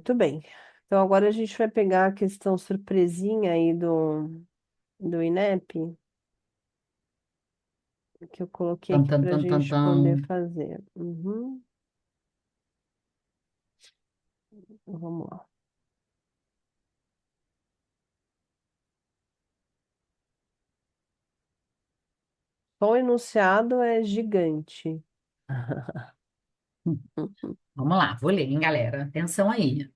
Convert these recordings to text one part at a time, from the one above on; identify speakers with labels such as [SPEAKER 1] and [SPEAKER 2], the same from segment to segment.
[SPEAKER 1] Muito bem. Então agora a gente vai pegar a questão surpresinha aí do INEP, que eu coloquei
[SPEAKER 2] Tan,
[SPEAKER 1] aqui
[SPEAKER 2] tan,
[SPEAKER 1] para a
[SPEAKER 2] tan, tan,
[SPEAKER 1] gente
[SPEAKER 2] tan.
[SPEAKER 1] poder fazer. Uhum. Então, vamos lá. Só o enunciado é gigante.
[SPEAKER 2] Vamos lá, vou ler, hein, galera? Atenção aí.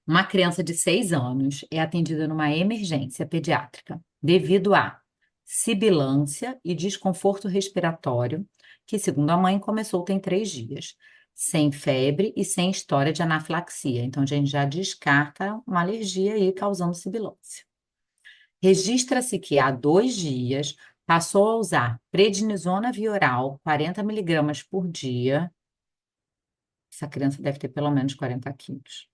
[SPEAKER 2] Uma criança de 6 anos é atendida numa emergência pediátrica devido a sibilância e desconforto respiratório, que, segundo a mãe, começou tem 3 dias, sem febre e sem história de anafilaxia. Então, a gente já descarta uma alergia aí causando sibilância. Registra-se que há 2 dias passou a usar prednisona via oral, 40 miligramas por dia. Essa criança deve ter pelo menos 40 quilos.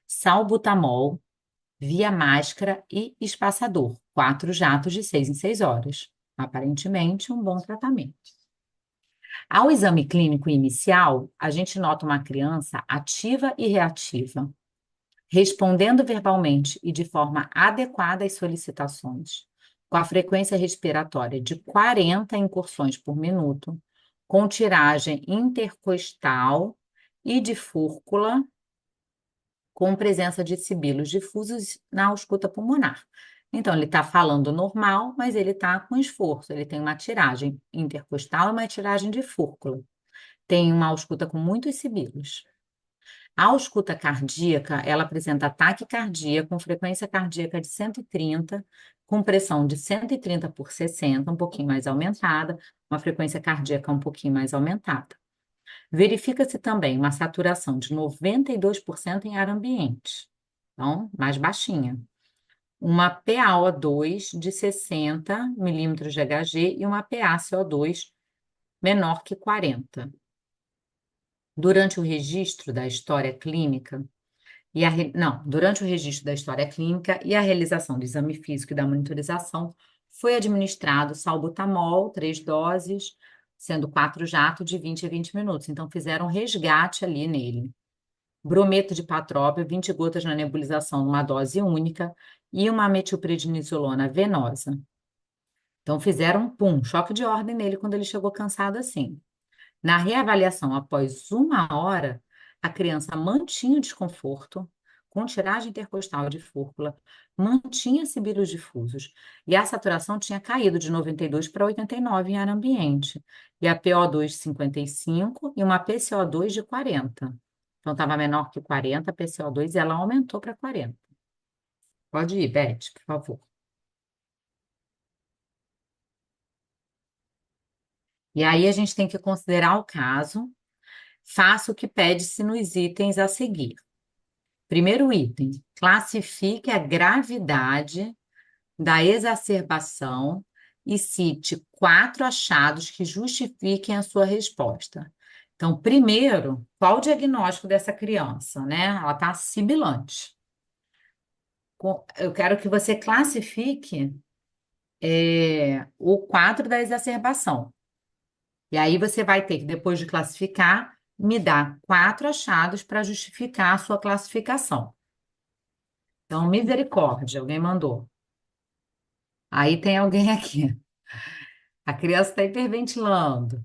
[SPEAKER 2] Salbutamol, via máscara e espaçador, 4 jatos de 6 em 6 horas. Aparentemente, um bom tratamento. Ao exame clínico inicial, a gente nota uma criança ativa e reativa, respondendo verbalmente e de forma adequada às solicitações, com a frequência respiratória de 40 incursões por minuto, com tiragem intercostal e de fúrcula, com presença de sibilos difusos na ausculta pulmonar. Então, ele está falando normal, mas ele está com esforço. Ele tem uma tiragem intercostal e uma tiragem de fúrcula. Tem uma ausculta com muitos sibilos. A ausculta cardíaca, ela apresenta taquicardia com frequência cardíaca de 130, com pressão de 130 por 60, um pouquinho mais aumentada, uma frequência cardíaca um pouquinho mais aumentada. Verifica-se também uma saturação de 92% em ar ambiente, então, mais baixinha. Uma PaO2 de 60 milímetros de Hg e uma PaCO2 menor que 40. Durante o registro da história clínica durante o registro da história clínica e a realização do exame físico e da monitorização, foi administrado salbutamol, 3 doses, sendo 4 jatos de 20 a 20 minutos. Então, fizeram um resgate ali nele. Brometo de patróbio, 20 gotas na nebulização numa dose única e uma metilprednisolona venosa. Então, fizeram um choque de ordem nele quando ele chegou cansado assim. Na reavaliação após 1 hora, a criança mantinha o desconforto, com tiragem intercostal de fúrcula, mantinha sibilos difusos, e a saturação tinha caído de 92 para 89 em ar ambiente, e a PO2 55 e uma PCO2 de 40. Então, estava menor que 40, a PCO2, e ela aumentou para 40. Pode ir, Beth, por favor. E aí a gente tem que considerar o caso, faça o que pede-se nos itens a seguir. Primeiro item, classifique a gravidade da exacerbação e cite 4 achados que justifiquem a sua resposta. Então, primeiro, qual o diagnóstico dessa criança, né? Ela está sibilante. Eu quero que você classifique o quadro da exacerbação. E aí você vai ter que, depois de classificar, me dar 4 achados para justificar a sua classificação. Então, misericórdia, alguém mandou. Aí tem alguém aqui. A criança está hiperventilando.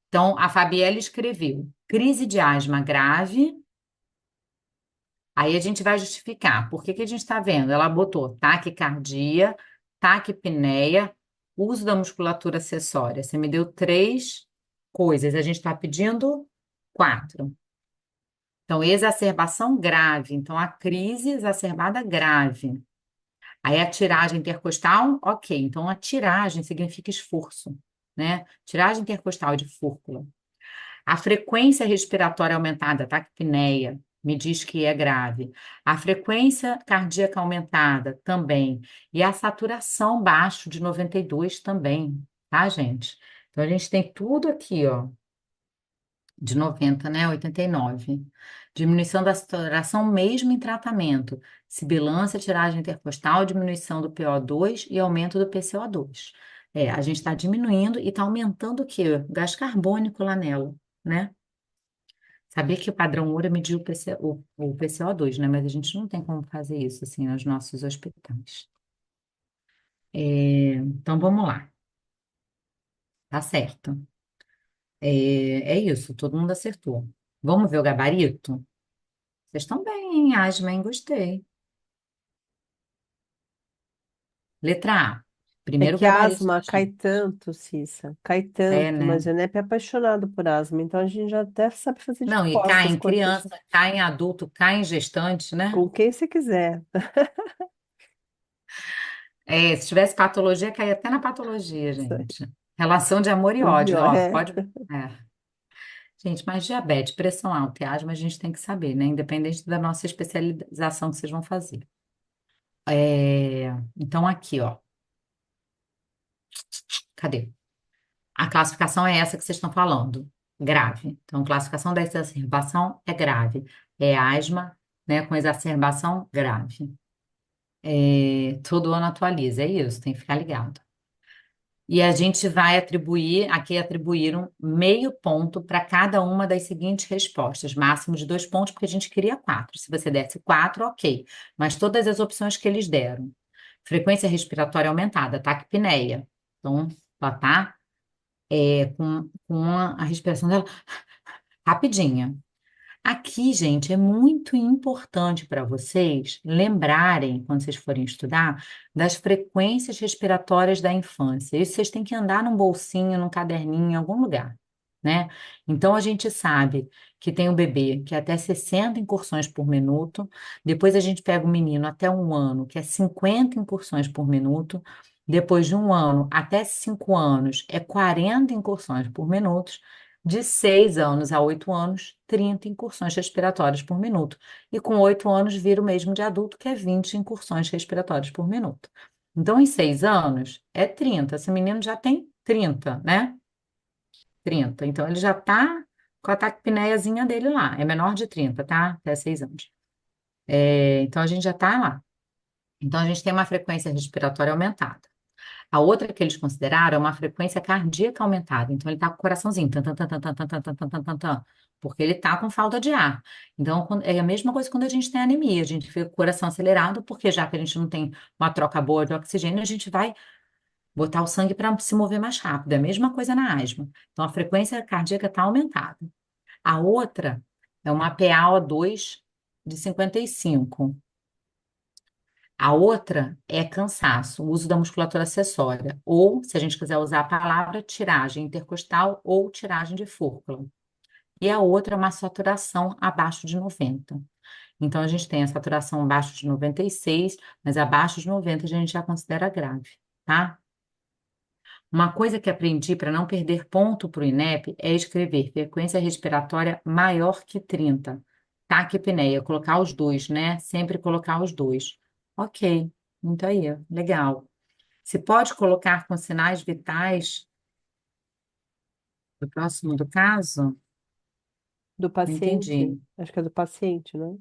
[SPEAKER 2] Então, a Fabiela escreveu crise de asma grave. Aí a gente vai justificar. Por que que a gente está vendo? Ela botou taquicardia, taquipneia, uso da musculatura acessória. Você me deu 3 coisas. A gente está pedindo 4. Então, exacerbação grave. Então, a crise exacerbada grave. Aí a tiragem intercostal, ok. Então a tiragem significa esforço, né? Tiragem intercostal de fúrcula. A frequência respiratória aumentada, taquipneia, me diz que é grave. A frequência cardíaca aumentada também. E a saturação baixo de 92 também, tá, gente? Então a gente tem tudo aqui, ó, de 90, né? 89. Diminuição da saturação mesmo em tratamento. Sibilância, tiragem intercostal, diminuição do PO2 e aumento do PCO2. A gente está diminuindo e está aumentando o quê? O gás carbônico lá nela, né? Sabia que o padrão URA mediu o PCO2, né? Mas a gente não tem como fazer isso assim nos nossos hospitais. Então vamos lá, tá certo. É isso, todo mundo acertou. Vamos ver o gabarito? Vocês estão bem, hein? Asma, hein? Gostei. Letra A,
[SPEAKER 1] É
[SPEAKER 2] primeiro
[SPEAKER 1] que a
[SPEAKER 2] gabarito
[SPEAKER 1] asma
[SPEAKER 2] da
[SPEAKER 1] cai
[SPEAKER 2] gente.
[SPEAKER 1] tanto, Cissa, cai
[SPEAKER 2] É,
[SPEAKER 1] tanto,
[SPEAKER 2] né?
[SPEAKER 1] mas o Enepe é apaixonado por asma, então a gente já até sabe fazer de
[SPEAKER 2] Não, e cai
[SPEAKER 1] costas
[SPEAKER 2] em
[SPEAKER 1] com a ficha.
[SPEAKER 2] criança, cai em adulto, cai em gestante, né?
[SPEAKER 1] Com quem você quiser.
[SPEAKER 2] Se tivesse patologia, caía até na patologia, gente. Relação de amor e ódio, ó,
[SPEAKER 1] É,
[SPEAKER 2] pode. É. Gente, mas diabetes, pressão alta e asma a gente tem que saber, né? Independente da nossa especialização que vocês vão fazer. Então, aqui, ó, cadê? A classificação é essa que vocês estão falando, grave. Então, classificação da exacerbação é grave. É asma, né, com exacerbação grave. Todo ano atualiza, é isso, tem que ficar ligado. E a gente vai atribuir, aqui atribuíram meio ponto para cada uma das seguintes respostas, máximo de 2 pontos, porque a gente queria 4. Se você desse 4, ok. Mas todas as opções que eles deram. Frequência respiratória aumentada, taquipneia. Então, ela tá com a respiração dela rapidinha. Aqui, gente, é muito importante para vocês lembrarem, quando vocês forem estudar, das frequências respiratórias da infância. Isso vocês têm que andar num bolsinho, num caderninho, em algum lugar, né? Então, a gente sabe que tem o bebê que é até 60 incursões por minuto, depois a gente pega o menino até 1 ano, que é 50 incursões por minuto, depois de 1 ano até 5 anos é 40 incursões por minuto, de 6 anos a 8 anos, 30 incursões respiratórias por minuto. E com 8 anos vira o mesmo de adulto, que é 20 incursões respiratórias por minuto. Então, em 6 anos, é 30. Esse menino já tem 30, né? 30. Então, ele já está com a taquipneiazinha dele lá. É menor de 30, tá? Até 6 anos. Então, a gente já está lá. Então, a gente tem uma frequência respiratória aumentada. A outra que eles consideraram é uma frequência cardíaca aumentada. Então, ele está com o coraçãozinho, tan, tan, tan, tan, tan, tan, tan, tan, tan, tan, tan, tan, porque ele está com falta de ar. Então, é a mesma coisa quando a gente tem anemia. A gente fica com o coração acelerado, porque já que a gente não tem uma troca boa de oxigênio, a gente vai botar o sangue para se mover mais rápido. É a mesma coisa na asma. Então, a frequência cardíaca está aumentada. A outra é uma PaO2 de 55. A outra é cansaço, o uso da musculatura acessória, ou, se a gente quiser usar a palavra, tiragem intercostal ou tiragem de fúrcula. E a outra é uma saturação abaixo de 90. Então, a gente tem a saturação abaixo de 96, mas abaixo de 90 a gente já considera grave, tá? Uma coisa que aprendi para não perder ponto para o INEP é escrever frequência respiratória maior que 30. Taquipneia, colocar os dois, né? Sempre colocar os dois. Ok, muito aí, legal. Se pode colocar com sinais vitais do próximo do caso?
[SPEAKER 1] do
[SPEAKER 2] Não
[SPEAKER 1] paciente,
[SPEAKER 2] entendi.
[SPEAKER 1] acho que é do paciente, né?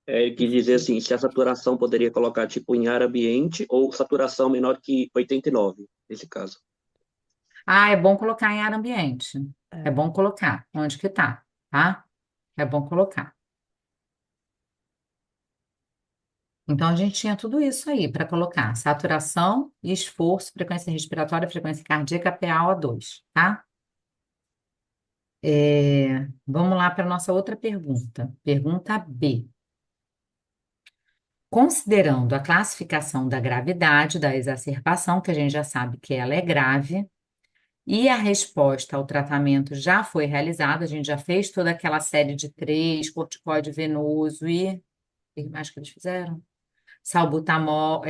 [SPEAKER 3] Ele quis dizer assim, se a saturação poderia colocar tipo em ar ambiente ou saturação menor que 89, nesse caso.
[SPEAKER 2] Ah, é bom colocar em ar ambiente. É
[SPEAKER 1] É.
[SPEAKER 2] bom colocar. Onde que tá? É bom colocar. Então, a gente tinha tudo isso aí para colocar: saturação, esforço, frequência respiratória, frequência cardíaca, PaO2, tá? Vamos lá para a nossa outra pergunta. Pergunta B. Considerando a classificação da gravidade da exacerbação, que a gente já sabe que ela é grave, e a resposta ao tratamento já foi realizada, a gente já fez toda aquela série de 3, corticoide venoso e. O que mais que eles fizeram? Salbutamol,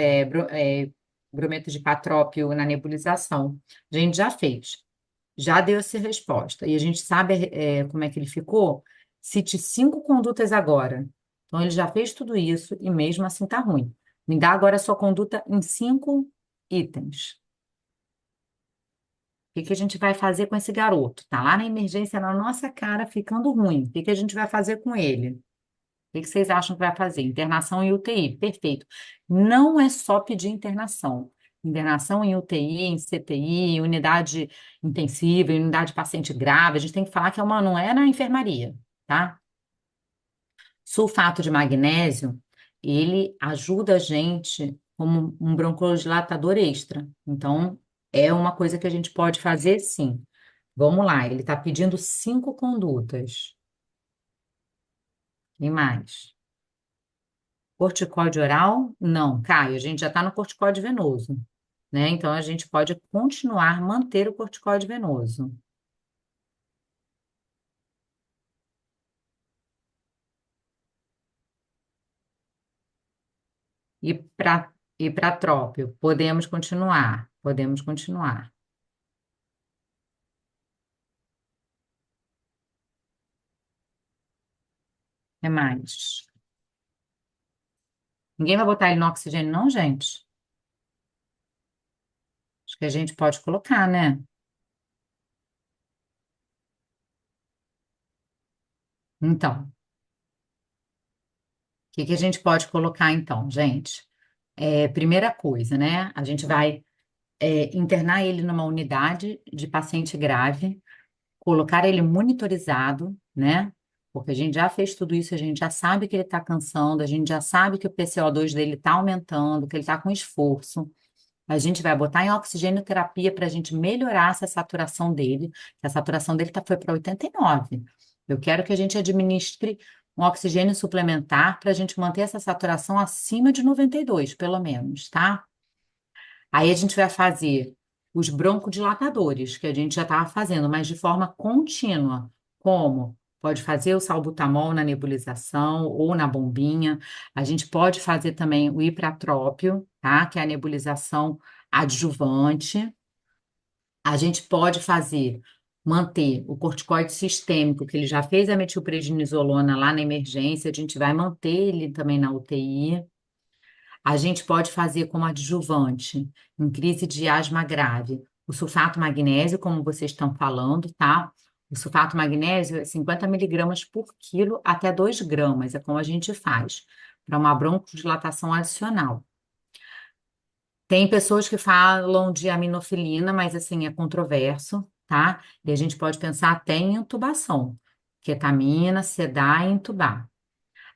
[SPEAKER 2] brometo de patrópio na nebulização. A gente já fez, já deu essa resposta. E a gente sabe como é que ele ficou? Cite 5 condutas agora. Então, ele já fez tudo isso e mesmo assim está ruim. Me dá agora a sua conduta em 5 itens. O que que a gente vai fazer com esse garoto? Está lá na emergência, na nossa cara, ficando ruim. O que que a gente vai fazer com ele? O que que vocês acham que vai fazer? Internação em UTI, perfeito. Não é só pedir internação. Internação em UTI, em CTI, unidade intensiva, unidade de paciente grave. A gente tem que falar que não é na enfermaria. tá? Sulfato de magnésio, ele ajuda a gente como um broncodilatador extra. Então, é uma coisa que a gente pode fazer sim. Vamos lá, ele está pedindo 5 condutas. E mais? Corticóide oral? Não, Caio, a gente já está no corticóide venoso, né? Então, a gente pode continuar, manter o corticóide venoso. E para trópio, podemos continuar, podemos continuar. É mais. Ninguém vai botar ele no oxigênio, não, gente? Acho que a gente pode colocar, né? Então, o que que a gente pode colocar então, gente? Primeira coisa, né? A gente vai internar ele numa unidade de paciente grave, colocar ele monitorizado, né? Porque a gente já fez tudo isso, a gente já sabe que ele está cansando, a gente já sabe que o PCO2 dele está aumentando, que ele está com esforço. A gente vai botar em oxigênio terapia para a gente melhorar essa saturação dele. A saturação dele foi para 89. Eu quero que a gente administre um oxigênio suplementar para a gente manter essa saturação acima de 92, pelo menos, tá? Aí a gente vai fazer os broncodilatadores, que a gente já estava fazendo, mas de forma contínua. Como? Pode fazer o salbutamol na nebulização ou na bombinha. A gente pode fazer também o ipratrópio, tá? Que é a nebulização adjuvante. A gente pode manter o corticoide sistêmico, que ele já fez a metilprednisolona lá na emergência, a gente vai manter ele também na UTI. A gente pode fazer como adjuvante em crise de asma grave o sulfato magnésio, como vocês estão falando, tá? O sulfato magnésio é 50 miligramas por quilo até 2 gramas, é como a gente faz, para uma broncodilatação adicional. Tem pessoas que falam de aminofilina, mas assim, é controverso, tá? E a gente pode pensar até em intubação, ketamina, sedar e intubar.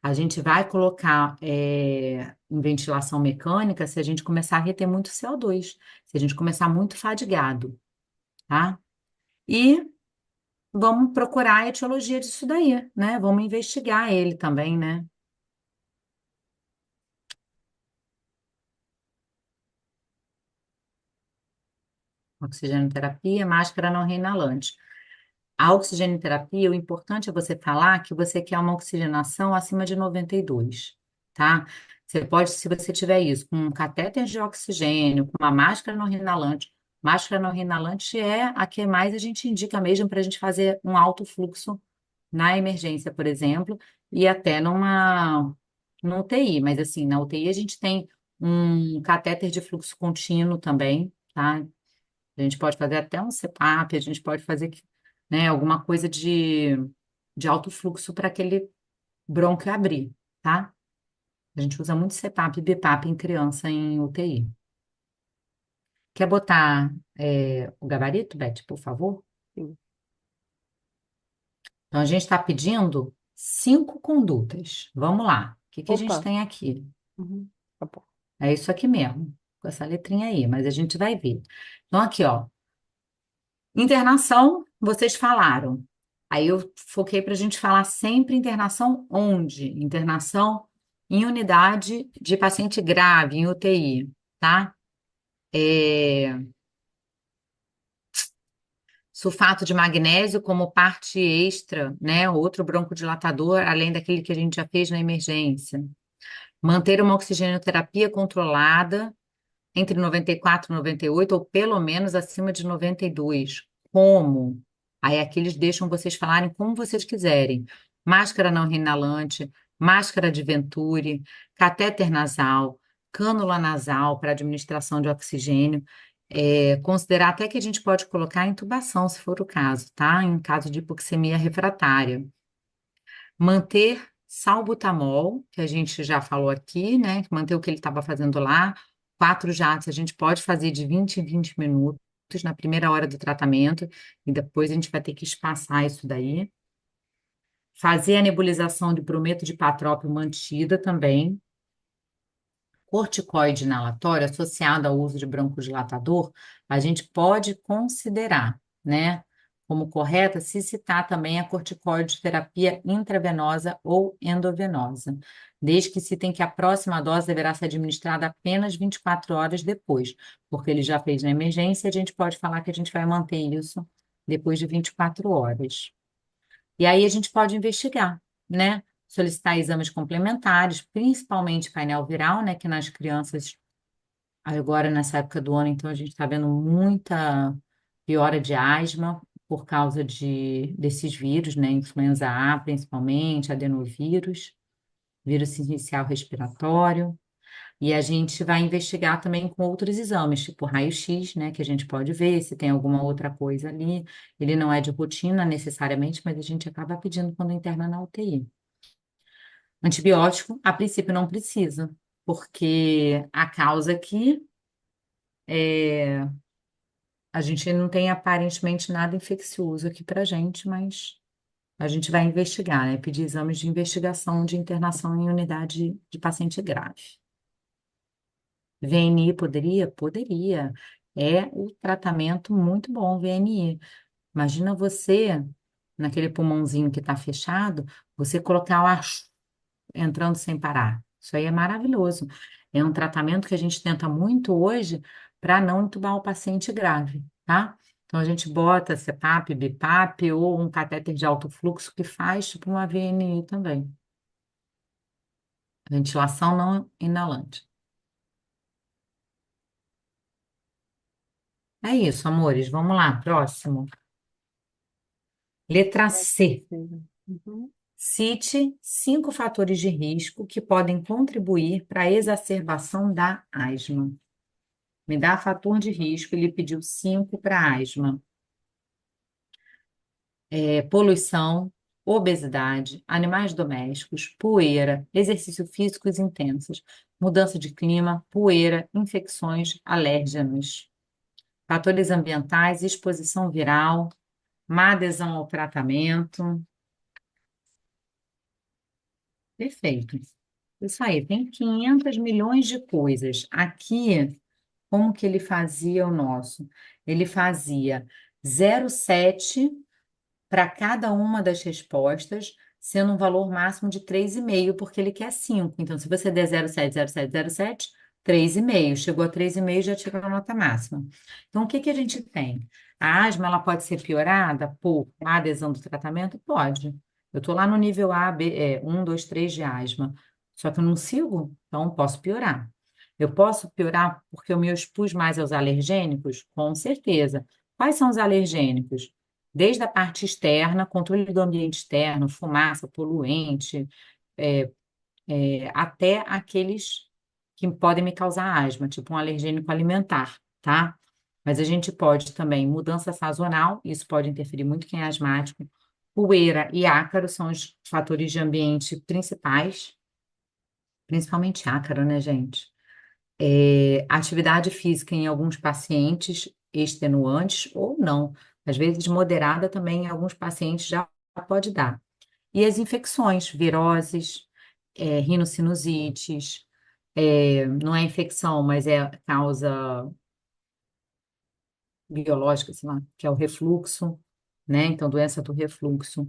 [SPEAKER 2] A gente vai colocar em ventilação mecânica se a gente começar a reter muito CO2, se a gente começar muito fadigado, tá? E vamos procurar a etiologia disso daí, né? Vamos investigar ele também, né? Oxigenoterapia, máscara não reinalante. A oxigenoterapia, o importante é você falar que você quer uma oxigenação acima de 92, tá? Você pode, se você tiver isso, com um catéter de oxigênio, com uma máscara não reinalante é a que mais a gente indica mesmo para a gente fazer um alto fluxo na emergência, por exemplo, e até numa UTI, mas assim, na UTI a gente tem um catéter de fluxo contínuo também, tá? A gente pode fazer até um CPAP, a gente pode fazer, né, alguma coisa de alto fluxo para aquele brônquio abrir, tá? A gente usa muito CPAP e BiPAP em criança em UTI. Quer botar o gabarito, Beth, por favor?
[SPEAKER 1] Sim.
[SPEAKER 2] Então, a gente está pedindo 5 condutas. Vamos lá. O que que a gente
[SPEAKER 1] Opa.
[SPEAKER 2] tem aqui?
[SPEAKER 1] Uhum. Tá bom.
[SPEAKER 2] É isso aqui mesmo, com essa letrinha aí, mas a gente vai ver. Então, aqui, ó. Internação, vocês falaram. Aí eu foquei para a gente falar sempre internação onde? Internação em unidade de paciente grave, em UTI, tá? É, sulfato de magnésio como parte extra, né? Outro broncodilatador, além daquele que a gente já fez na emergência. Manter uma oxigenoterapia controlada entre 94 e 98, ou pelo menos acima de 92. Como? Aí aqui eles deixam vocês falarem como vocês quiserem. Máscara não inalante, máscara de Venturi, catéter nasal, cânula nasal para administração de oxigênio. Considerar até que a gente pode colocar intubação, se for o caso, tá? Em caso de hipoxemia refratária. Manter salbutamol, que a gente já falou aqui, né? Manter o que ele estava fazendo lá. 4 jatos a gente pode fazer de 20 em 20 minutos na primeira hora do tratamento, e depois a gente vai ter que espaçar isso daí. Fazer a nebulização de brometo de patrópio mantida também. Corticoide inalatório associado ao uso de broncodilatador, a gente pode considerar, né, como correta se citar também a corticoide terapia intravenosa ou endovenosa, desde que citem que a próxima dose deverá ser administrada apenas 24 horas depois, porque ele já fez na emergência, a gente pode falar que a gente vai manter isso depois de 24 horas. E aí a gente pode investigar, né? Solicitar exames complementares, principalmente painel viral, né? Que nas crianças, agora nessa época do ano, então a gente está vendo muita piora de asma por causa desses vírus, né? Influenza A, principalmente, adenovírus, vírus inicial respiratório. E a gente vai investigar também com outros exames, tipo raio-x, né, que a gente pode ver se tem alguma outra coisa ali. Ele não é de rotina necessariamente, mas a gente acaba pedindo quando interna na UTI. Antibiótico, a princípio não precisa, porque a causa aqui é a gente não tem aparentemente nada infeccioso aqui para gente, mas a gente vai investigar, né? Pedir exames de investigação de internação em unidade de paciente grave. VNI poderia? Poderia. É o tratamento muito bom, VNI. Imagina você, naquele pulmãozinho que está fechado, você colocar o ar entrando sem parar. Isso aí é maravilhoso. É um tratamento que a gente tenta muito hoje para não entubar o paciente grave, tá? Então a gente bota CPAP, BIPAP ou um catéter de alto fluxo que faz tipo uma VNI também. Ventilação não inalante. É isso, amores. Vamos lá, próximo. Letra C.
[SPEAKER 1] Uhum.
[SPEAKER 2] Cite 5 fatores de risco que podem contribuir para a exacerbação da asma. Me dá fator de risco, ele pediu 5 para asma. Poluição, obesidade, animais domésticos, poeira, exercícios físicos intensos, mudança de clima, poeira, infecções, alérgenos. Fatores ambientais, exposição viral, má adesão ao tratamento. Perfeito. Isso aí, tem 500 milhões de coisas. Aqui, como que ele fazia o nosso? Ele fazia 0,7 para cada uma das respostas, sendo um valor máximo de 3,5, porque ele quer 5. Então, se você der 0,7, 0,7, 0,7, 3,5. Chegou a 3,5, já tira a nota máxima. Então, o que que a gente tem? A asma, ela pode ser piorada por má adesão do tratamento? Pode. Eu estou lá no nível A, B, 1, 2, 3 de asma. Só que eu não sigo, então posso piorar. Eu posso piorar porque eu me expus mais aos alergênicos? Com certeza. Quais são os alergênicos? Desde a parte externa, controle do ambiente externo, fumaça, poluente, até aqueles que podem me causar asma, tipo um alergênico alimentar, tá? Mas a gente pode também, mudança sazonal, isso pode interferir muito quem é asmático. Poeira e ácaro são os fatores de ambiente principais, principalmente ácaro, né, gente? Atividade física em alguns pacientes extenuantes ou não. Às vezes, moderada também em alguns pacientes já pode dar. E as infecções, viroses, rinossinusites, não é infecção, mas é causa biológica, sei lá, que é o refluxo, né? Então, doença do refluxo.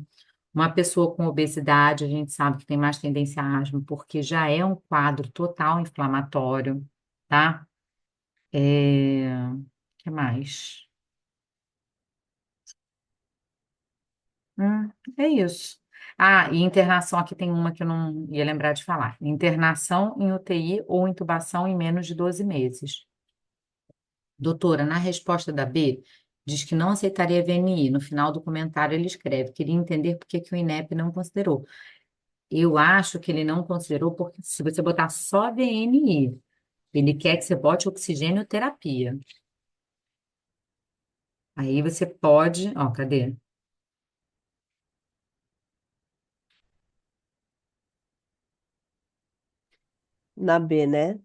[SPEAKER 2] Uma pessoa com obesidade, a gente sabe que tem mais tendência a asma, porque já é um quadro total inflamatório, tá? Que mais? É isso. Ah, e internação, aqui tem uma que eu não ia lembrar de falar. Internação em UTI ou intubação em menos de 12 meses. Doutora, na resposta da B, diz que não aceitaria VNI. No final do comentário ele escreve, queria entender por que que o INEP não considerou. Eu acho que ele não considerou porque se você botar só VNI, ele quer que você bote oxigênio terapia. Aí você pode, ó, cadê?
[SPEAKER 1] Na B, né?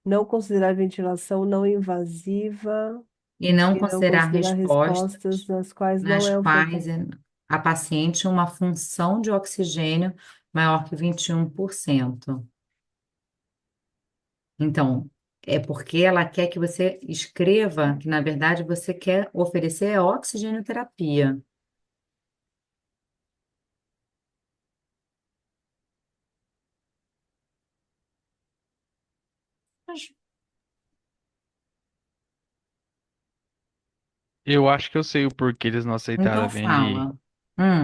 [SPEAKER 1] Não considerar ventilação não invasiva.
[SPEAKER 2] e não
[SPEAKER 1] e não
[SPEAKER 2] considerar
[SPEAKER 1] considerar respostas
[SPEAKER 2] respostas
[SPEAKER 1] nas quais não
[SPEAKER 2] nas
[SPEAKER 1] é
[SPEAKER 2] quais
[SPEAKER 1] ofertado.
[SPEAKER 2] a paciente uma função de oxigênio maior que 21%. Então, é porque ela quer que você escreva que, na verdade, você quer oferecer a oxigenoterapia. Mas
[SPEAKER 4] Eu acho que eu sei o porquê eles não aceitaram a
[SPEAKER 2] então
[SPEAKER 4] VNI.
[SPEAKER 2] fala.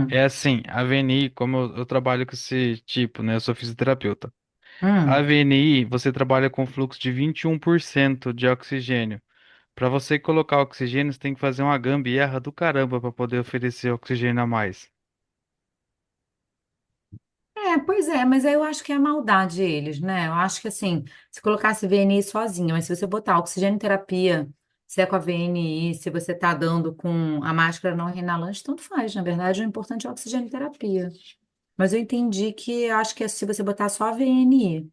[SPEAKER 4] É assim, a VNI, como eu trabalho com esse tipo, né? Eu sou fisioterapeuta. A
[SPEAKER 2] Hum.
[SPEAKER 4] VNI, você trabalha com fluxo de 21% de oxigênio. Para você colocar oxigênio, você tem que fazer uma gambiarra do caramba para poder oferecer oxigênio a mais.
[SPEAKER 2] É, pois é, mas aí eu acho que é maldade eles, né? Eu acho que assim, se colocasse VNI sozinho, mas se você botar oxigênio terapia, se é com a VNI, se você está dando com a máscara não inalante, tanto faz. Na verdade, o importante é a oxigênio terapia. Mas eu entendi que acho que é se você botar só a VNI,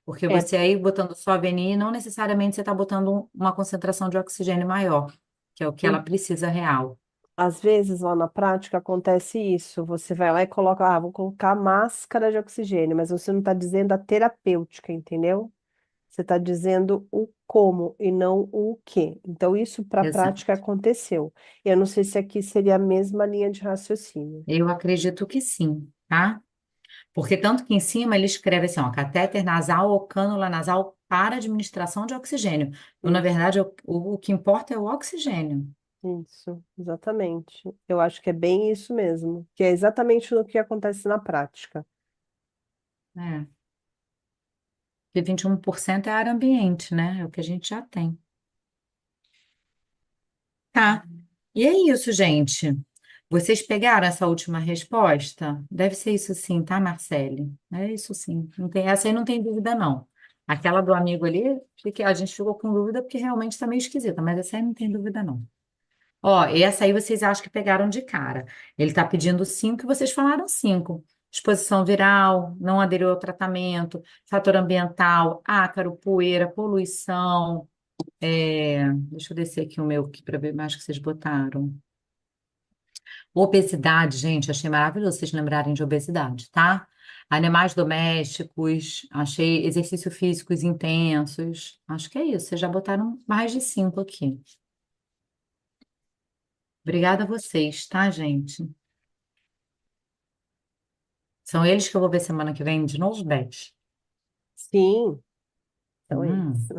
[SPEAKER 2] porque
[SPEAKER 1] É,
[SPEAKER 2] você aí botando só a VNI, não necessariamente você está botando uma concentração de oxigênio maior, que é o que ela
[SPEAKER 1] e
[SPEAKER 2] precisa real.
[SPEAKER 1] às vezes lá na prática acontece isso. Você vai lá e coloca, vou colocar máscara de oxigênio, mas você não está dizendo a terapêutica, entendeu? Você está dizendo o como e não o que. Então, isso para a prática
[SPEAKER 2] Exato.
[SPEAKER 1] aconteceu. Eu não sei se aqui seria a mesma linha de raciocínio.
[SPEAKER 2] Eu acredito que sim, tá? Porque tanto que em cima ele escreve assim, ó, catéter nasal ou cânula nasal para administração de oxigênio. Então, na
[SPEAKER 1] Isso,
[SPEAKER 2] verdade, o que importa é o oxigênio.
[SPEAKER 1] isso, exatamente. Eu acho que é bem isso mesmo, que é exatamente o que acontece na prática.
[SPEAKER 2] É. Porque 21% é área ambiente, né? É o que a gente já tem. Tá. E é isso, gente. Vocês pegaram essa última resposta? Deve ser isso sim, tá, Marcele? É isso sim. Não tem, essa aí não tem dúvida, não. Aquela do amigo ali, a gente ficou com dúvida porque realmente está meio esquisita, mas essa aí não tem dúvida, não. Ó, essa aí vocês acham que pegaram de cara. Ele está pedindo 5 e vocês falaram 5. Exposição viral, não aderiu ao tratamento, fator ambiental, ácaro, poeira, poluição. Deixa eu descer aqui o meu para ver mais que vocês botaram. Obesidade, gente, achei maravilhoso vocês lembrarem de obesidade, tá? Animais domésticos, achei exercícios físicos intensos. Acho que é isso, vocês já botaram mais de 5 aqui. Obrigada a vocês, tá, gente? São eles que eu vou ver semana que vem de novo, Beth?
[SPEAKER 1] Sim, então é
[SPEAKER 2] Hum,
[SPEAKER 1] isso.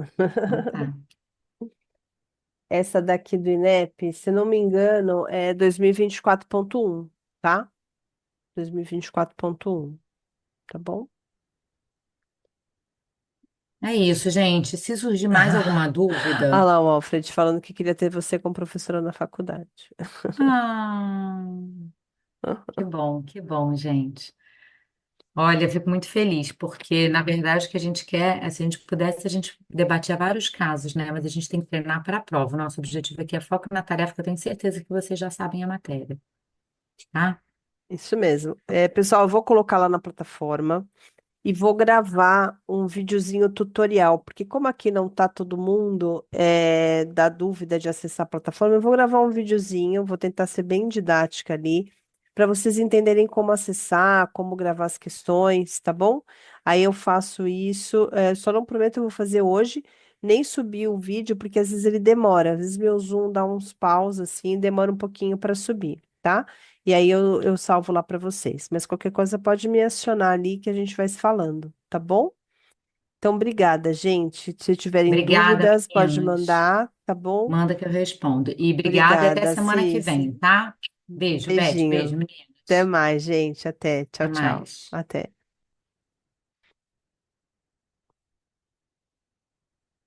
[SPEAKER 2] então tá.
[SPEAKER 1] Essa daqui do INEP, se não me engano, é 2024.1, tá? 2024.1, tá bom?
[SPEAKER 2] É isso, gente. Se surgir mais alguma
[SPEAKER 1] Ah
[SPEAKER 2] dúvida.
[SPEAKER 1] lá, o Alfred falando que queria ter você como professora na faculdade.
[SPEAKER 2] Ah, que bom, gente. Olha, eu fico muito feliz, porque na verdade o que a gente quer, se a gente pudesse, a gente debatia vários casos, né? Mas a gente tem que treinar para a prova. O nosso objetivo aqui é foco na tarefa, que eu tenho certeza que vocês já sabem a matéria, tá?
[SPEAKER 1] Isso mesmo. Pessoal, eu vou colocar lá na plataforma e vou gravar um videozinho tutorial, porque como aqui não tá todo mundo dá dúvida de acessar a plataforma, eu vou gravar um videozinho, vou tentar ser bem didática ali, para vocês entenderem como acessar, como gravar as questões, tá bom? Aí eu faço isso, só não prometo que eu vou fazer hoje, nem subir o vídeo, porque às vezes ele demora, às vezes meu Zoom dá uns paus assim, demora um pouquinho para subir, tá? E aí eu salvo lá para vocês. Mas qualquer coisa pode me acionar ali que a gente vai se falando, tá bom? Então, obrigada, gente. Se tiverem
[SPEAKER 2] Obrigada,
[SPEAKER 1] dúvidas, pode
[SPEAKER 2] meninas.
[SPEAKER 1] mandar, tá bom?
[SPEAKER 2] Manda que eu respondo. E obrigada e até
[SPEAKER 1] Obrigada,
[SPEAKER 2] semana que
[SPEAKER 1] Cis.
[SPEAKER 2] vem, tá? Beijo, Beth. Beijo,
[SPEAKER 1] Beijinho. Até
[SPEAKER 2] meninas.
[SPEAKER 1] mais, gente. Até. Tchau,
[SPEAKER 2] Até
[SPEAKER 1] tchau.
[SPEAKER 2] mais.
[SPEAKER 1] Até.